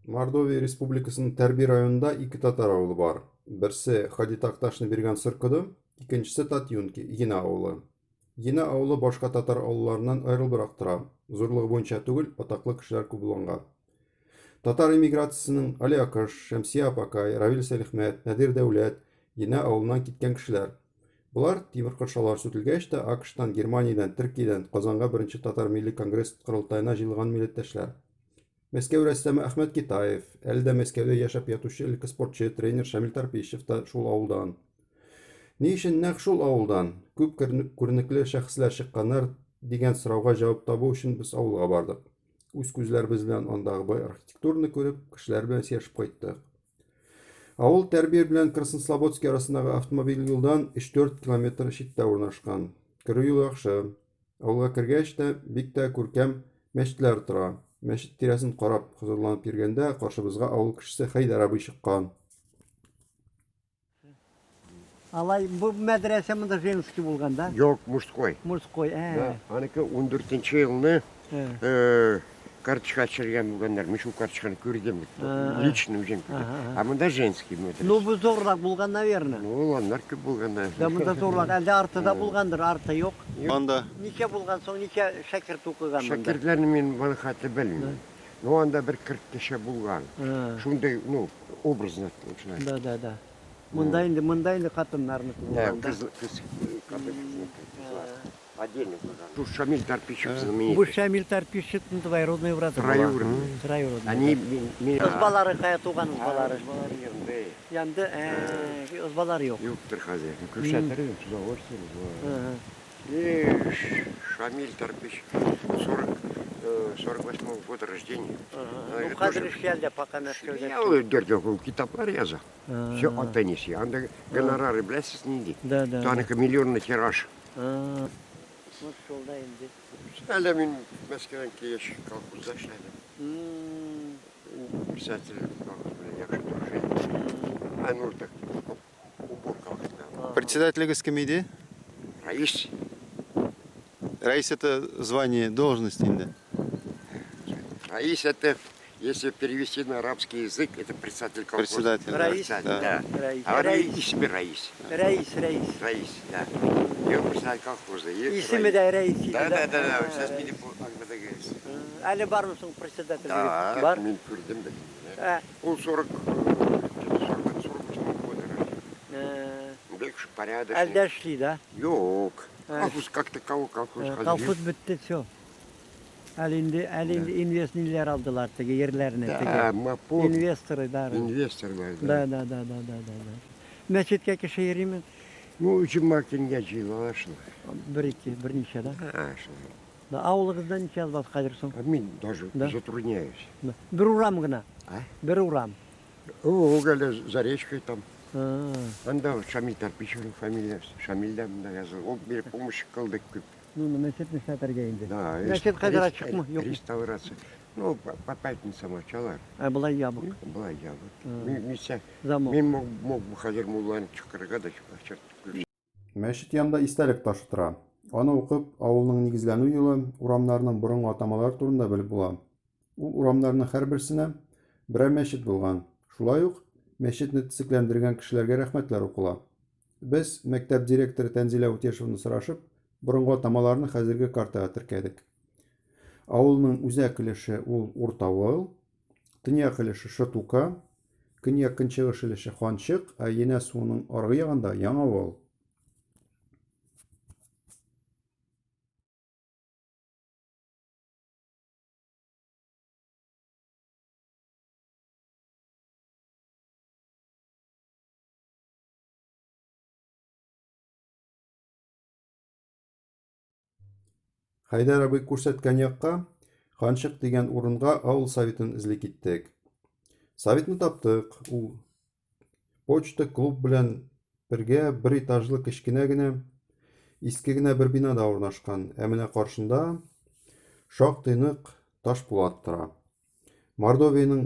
Мордовия Республикасының Тәрби районында ике татар авылы бар. Берсе Хади Такташны биргән Сыркыды, икенчесе Татьюнки, Ена авылы. Ена авылы башка татар авылларыннан аерылбрак тора. Зурлыгы буенча түгел, атаклы кешеләр күп булганга. Татар эмиграциясының Али Акыш, Шәмсия Апакай, Равил Сәлихмәт, Надир Дәүләт, Ена авылыннан киткән кешеләр. Булар тимер кыршалар сүтелгәч тә АКШтан, Германиядән, Төркиядән Казанга беренче татар милли конгресс корылтаена җыелган милләттәшләр. Мәскәү рәссамы Әхмәт Китаев, әле дә Мәскәүдә яшәп ятучы элекке спортчы, тренер Шамил Тарпишев та шул авылдан. Ни өчен нәкъ шул авылдан күп күренекле шәхесләр чыкканнар дигән сорауга җавап табу өчен без авылга бардык. Үз күзләребез белән андагы бай архитектураны күреп, кешеләр белән сөйләшеп кайттык. Авыл Тәрбия белән Краснослободский арасындагы автомобиль юлдан 3-4 километр читтә урнашкан. Керү юлы яхшы. Авылга кергәч тә бик тә күркәм мәчетләр тора. Мәчет тирәсен карап хозурланып йөргәндә каршыбызга авыл кешесе Хәйдәр абый чыккан. Алай bu мәдрәсә монда женский булган да? Yok, мужской. Мужской. Да, аныкы 14 елны карточка чырган булганнар. Мен шул карточканы күрдем. Лично үзем күрдем. А монда женский мәдрәсә. Ну бу зорлак булган, наверное. Ну, алар күп булганнар. Да монда зорлак. Әлдә артыда булгандыр, арты юк. Анда Ничә булган соң, ничә шәкерт укыган монда? Шәкертләрне мен моны хәтле белмим. Ну, анда бер 40 кеше булган. Шундай, ну, образно начинать. Да. Монда инде хатыннарны Да, булган. кыз отдельно булган. Тут Шамил Тарпишев знаменитый. Бу Шамил Тарпишев двоюродный брат. Троюродный. Троюродный. Они Ызбалары кая туган ызбалары? Янды. Янды, ызбалары юк. Юктыр хәзер. Күрсәтер с удовольствием. И Шамиль Тарпич 48 года рождения. Ну хәзер эшләр пока Мәскәүдә. Я дөрдөгү китаплар яза. Все о теннисе. Анда гонорары беләсез нинди? Да. Таныкы миллионный тираж. Вот шулда инде. Әле мин Мәскәүдән килеш колхозда эшләдем. Писатель колхоз белән яхшы дружил. А ну так уборка. председателегез кем иде? Раис. Раис это звание, должность инде. Раис это, если перевести на арабский язык, это председатель колхоза. Председатель. Раис, Да. Раис. А Раис. Раис, Раис. Раис, да. Я председатель колхоза. Исеме дә Раис. Да. Сейчас меня аңлады говорится. Әле бармы соң председатель? Да, Бар. мен күрдем дә. Он 48 года рождения. Бек порядочный. Әлдә эшли да? Yok. Колхоз как таковой колхоз. Колхоз бетте, все. Әле инде инвестициялар алдылар теге ерләренә Да, теге. Мапо. Инвесторлар. Инвесторлар. Да. Мәчеткә кеше йөриме? Ну, 3 мартинга җыелалар шул. Берничә да? Шул. Да, авылыгызда ничә бас хәзер соң? Мен даже Да. затрудняюсь. Бер урам гына. А? Бер урам. О, Галя за речкой там. А, Анда Шамиль Тарпичевның фамилиясы. Шамилдә монда язылган. Ол бер помощь кылдык күп. ну мәчет нишәтәргә инде. Да, Мәчет хәзер ачыкмы? Юк. Реставрация. Ну, по пятницам ачалар. Булай ябык. Була ябык. Мисә, Замок. мен мог хәзер мулланы чыкырга да чыкыр. Мәчет янында истәлек ташы тора. Аны укып, авылның нигезләнү юлы, урамнарның борынгы атамалары турында белеп була. Ул урамнарның һәрберсенә берәр мәчет булган. Шулай ук мәчетне төзекләндергән кешеләргә рәхмәтләр укыла. Без мәктәп директоры Тәнзилә Утешевны сорашып, борынгы атамаларны хәзерге картага теркәдек. Авылның үзәк өлеше ул Уртавыл, төньяк өлеше Шытука, көньяк-көнчыгыш өлеше Ханчык, ә Енә суының аргы ягында Яңавыл. Хәйдәр абый күрсәткән якка, Ханчык дигән урынга авыл советын эзли киттек. Советны таптык. Ул почта клуб белән бергә бер этажлы кечкенә генә, иске генә бер бинада урнашкан. Ә менә каршында шактый нык Ташпулат тора. Мордовияның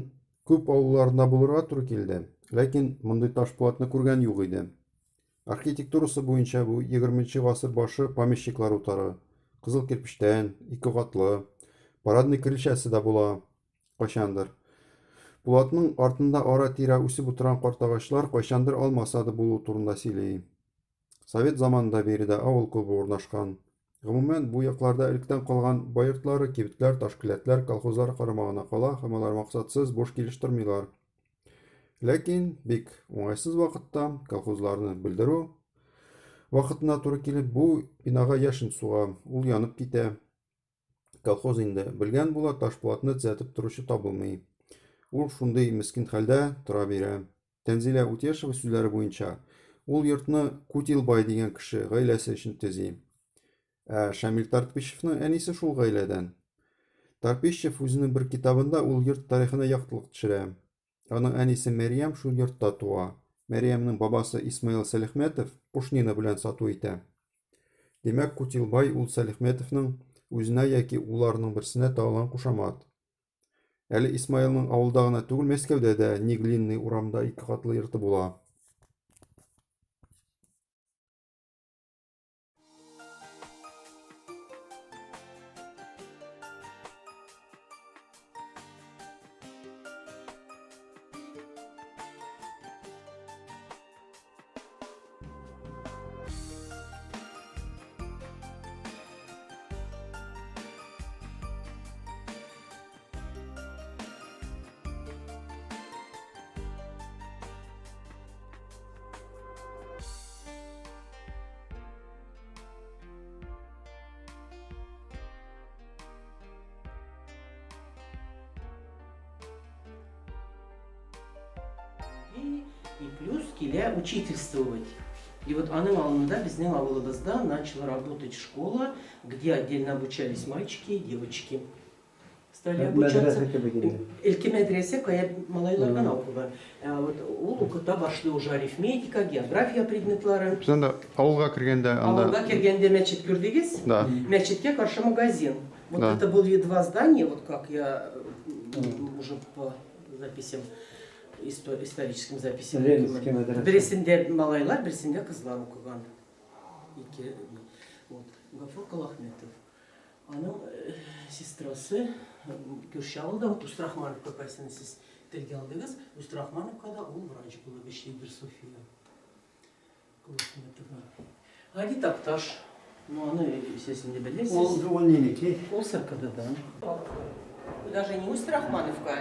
күп авылларында булырга туры килде, ләкин мондый Ташпулатны күргән юк иде. Архитектурасы буенча бу 20нче гасыр башы помещиклар утары. Кызыл кирпичтән, ике катлы, парадный крыльчасы да була, кайчандыр. Булатның артында ара-тирә үсеп утырган картагачлар кайчандыр алмасады булу турында сөйли. Совет заманында биредә авыл клубы урнашкан. Гомумән, бу якларда электән калган бай йортлары, кибетләр, ташкиләтләр, колхозлар карамагына кала һәм алар максатсыз буш килеш тормыйлар. Ләкин бик уңайсыз вакытта колхозларны белдерү вакытына туры килеп, бу бинага яшен суга, ул янып китә. Колхоз инде белгән була, Ташпулатны төзәтеп торучы табылмый. Ул шундый мискин хәлдә тора бирә. Тәнзилә Утешева сүзләре буенча, ул йортны Кутилбай дигән кеше гаиләсе өчен төзи. Ә Шамил Тарпищевның әнисе шул гаиләдән. Тарпищев үзенең бер китабында ул йорт тарихына яктылык төшерә. Аның әнисе Мәрьям шул йортта туа. Мәрьямның бабасы Исмаил Сәлихмәтов пушнина белән сату итә. Димәк, Кутилбай ул Сәлихмәтовның үзенә яки уларның берсенә тагылган кушамат. Әле Исмаилның авылда гына түгел, Мәскәүдә дә Неглинный урамда 2 катлы йорты була. И плюс килә учительствовать. И вот аның алдында безнең авылыбызда начала работать школа, где отдельно обучались мальчики и девочки. Стали обучаться. Элки медресе, кая малайлардан оқыган. Вот ул укыта башлый уже арифметика, география предметлары. Санда авылга кергәндә анда Авылга кергәндә мәчет күрдегез? Да. Мәчеткә каршы магазин. Вот Да. это были 2 здания, вот как я уже по записям историческим записям. Ленинский медресе. Берсендә малайлар, берсендә кызлар укыган. Ике. Вот. Гафур Калахметов. Аның сестрасы Кürşavылда, вот Устрахмановка кайсын сез телгә алдыгыз. Устрахмановкада ул врач булып эшләйдер София Калахметова. Хади Тапташ. Ну, аны естественно белесез. Ул нинеки? Ул Сыркыдыдан. Даже не Устрахмановка,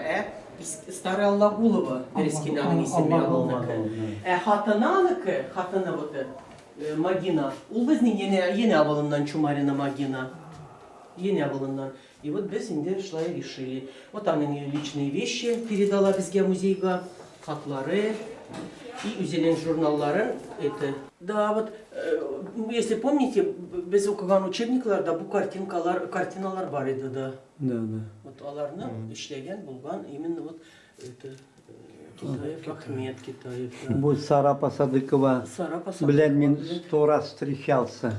Старая Аллагулова, Берескинаның исеме авылныкы. Хатынаныкы, хатыны вот Магина. Ул безнең ене авылыннан Чумарина Магина. Ене авылыннан. И вот без инде шла и решили. Вот аның личные вещи передала безгә музейга, хатлары и үзенең журналларын. Это. Да, вот, если помните, без укыган учебникларда бу картиналар бар иде, да. Да, да. Вот аларны эшләгән булган именно вот это Китаев, Ахмед Китаев. Да. Бу Сарапа Садыкова белән мин 100 раз встречался.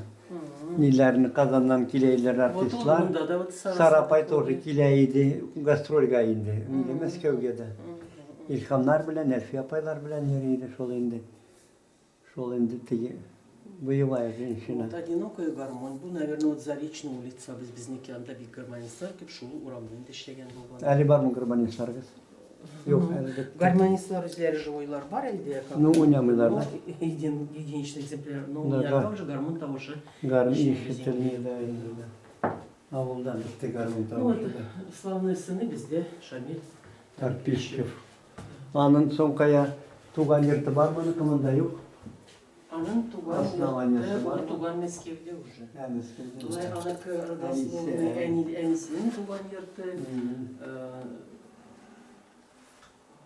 Ниләрне Казаннан киләйләр артистлар. Вот да, вот Сарапай тоже килә иде, гастрольгә инде. Мәскәүгә дә. Илһамнар белән, Әлфия апайлар белән йөри шул инде. Шул инде теге боевая женщина. Вот одинокая гармонь. Бу, наверное, вот Заречная улица без безнеки анда бик гармонистлар кеп шул урамда инде эшләгән булган. Әле бармы гармонистларыгыз? Юк, әле. Гармонистлар үзләре живойлар бар әле. Ну, уйнамыйлар да. Единичный экземпляр. Но Да, у меня да. также гармонь того же. Гармон ишетелми да инде. Авылдан битте гармон Ну, вот, табылды. славные сыны безде Шамиль Тарпищев. Аның соң кая туган йорты бармы, кымында юк? Аның туган Основаниясы бар. туган Мәскәүдә уже. Әмескәдә. Улай аныкы родословный әнисенең туган йорты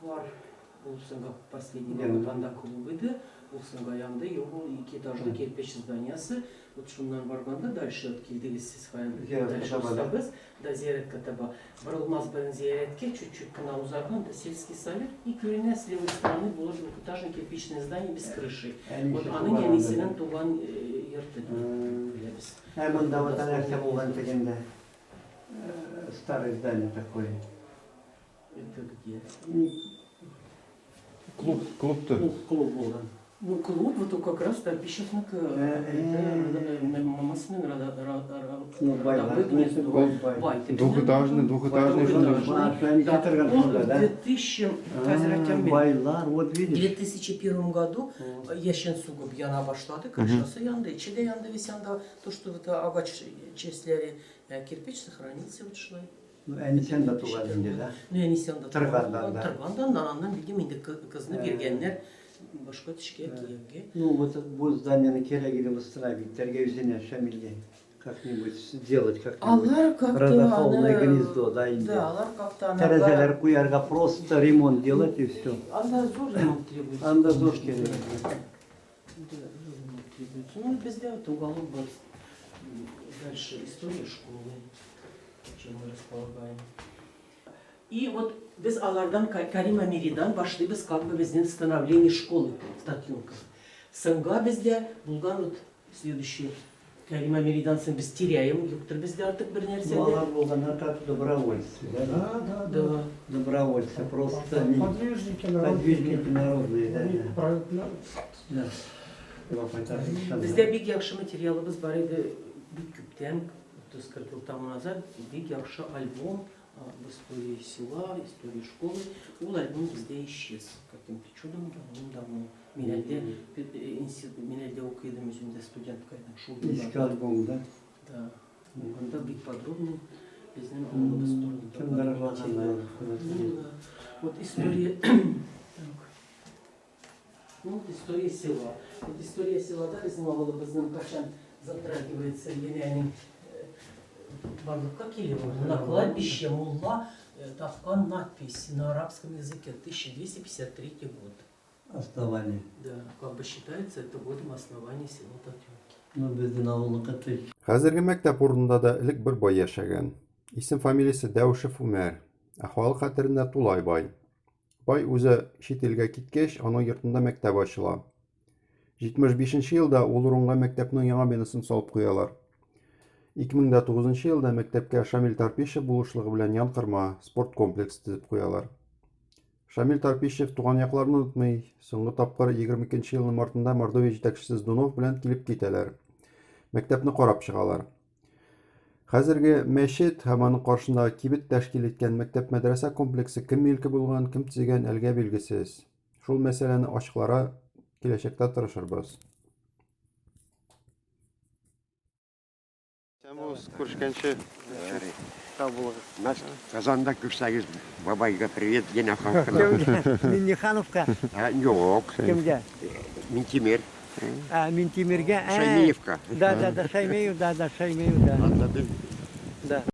бар. Ул соңга последний анда клубы ул соңга янда юл 2 этажный кирпич зданиясы. Вот шуннан барганда дальше от килдегез сез хаян. Дальше устабыз да зияретка таба. Борылмас белән зияреткә чуть-чуть кына узарган да сельский совет и күренә с левой стороны булыр двухэтажный кирпичное здание без крыши. Вот аның әнисенең туган йорты беләбез. Монда вот нәрсә булган дигәндә. Старое здание такое. Это где? Клубтыр. Клуб булган. Ну, клуб, вот как раз Тарпищевник, мамасының Ну, байлар, родовое гнездо. бай. Бай, ты Двухэтажный, понимаешь? двухэтажный Двухэтажный. жилье. Да. Кетерген Он туда, в да? 2000, Байлар, вот в видишь. 2001 году Ящен Сугуб яна башлады, крышасы янды, içinde yandı весь янда, то, что вот агач чеслери кирпич сохранился вот шлай. Ну, они sen de tuğal indi, da. Ну, я не сянда. Tırgandan da. Tırgandan, narandan bildim, indi kızını bergenler başka tişke kiyevge. Ну, вот bu зданияны керегini восстановить, торгевизине шамилье. Как-нибудь сделать, как-нибудь. Алар как-то Родословное она- гнездо, да, инде. Да, алар как-то она... Терезелер куярга просто ремонт делать и все. Анда зор ремонт требуется. Анда зор керек. Да, зор ремонт требуется. Ну, без этого уголок был дальше история школы, чем мы располагаем. И вот без алардан Карима Миридан башли без как бы без становления школы в Татьюнках. Сынга безде булган вот следующий Карима Миридан сын без теряем, юктыр безде артык bir нәрсе. Малар болгандар как добровольцы, да? Да. Добровольцы, просто они подвижники народные, да. Да. Bizde big yakşı materyalımız var idi. Bir küpten, 30-40 yıl tam назад, big yakşı album в истории села, истории школы. Ол альбом bizde исчез. Каким-то чудом давно. Минелде окыйдым өзümde студенткайдым. İlk albüm, da. Да. Onda big подробно bizden oğlumuz Kimler турында. var? Ну да. Вот история... Ну, вот история села. Вот история селада bizim ağılımızın kaçan затрагивается yani барлыкка келіп отыр. На кладбище Мулла тапқан надпись на арабском языке 1253 год. Основание. Да, как бы считается, это годом основания села Татьюнки. Ну, біздің ауылға тыш. Хәзерге мәктәп урынында да элек бер бай яшәгән. Исем фамилиясе Дәүшев Үмәр. Әхвалы хәтерендә тулай бай. Бай үзе чит илгә киткәч, аның йортында мәктәп ачыла. 75 елда ул урынга мәктәпнең яңа бинасын салып куялар. 2009 елда мәктәпкә Шамил Тарпищев булышлыгы белән Янкырма спорт комплексы төзеп куялар. Шамил Тарпищев туган якларны онытмый, соңгы тапкыр 22 елның мартында Мордовия җитәкчесе Здунов белән килеп китәләр. Мәктәпне карап чыгалар. Хәзерге мәчет һәм аның каршындагы кибет тәшкил иткән мәктәп-мәдрәсә комплексы кем милке булган, кем төзегән әлегә билгесез. Шул мәсьәләне ачыклара киләчәктә тырышырбыз. Сәмбуз күрешкәнче сау булыгыз. Нас Казанда күрсәгез, бабайга привет, Гена Ханкина. Миннихановка. Yok, Кемге? Минтимир, Минтимирге. Шаймиевка. Да, Шаймеев, да, Anladın?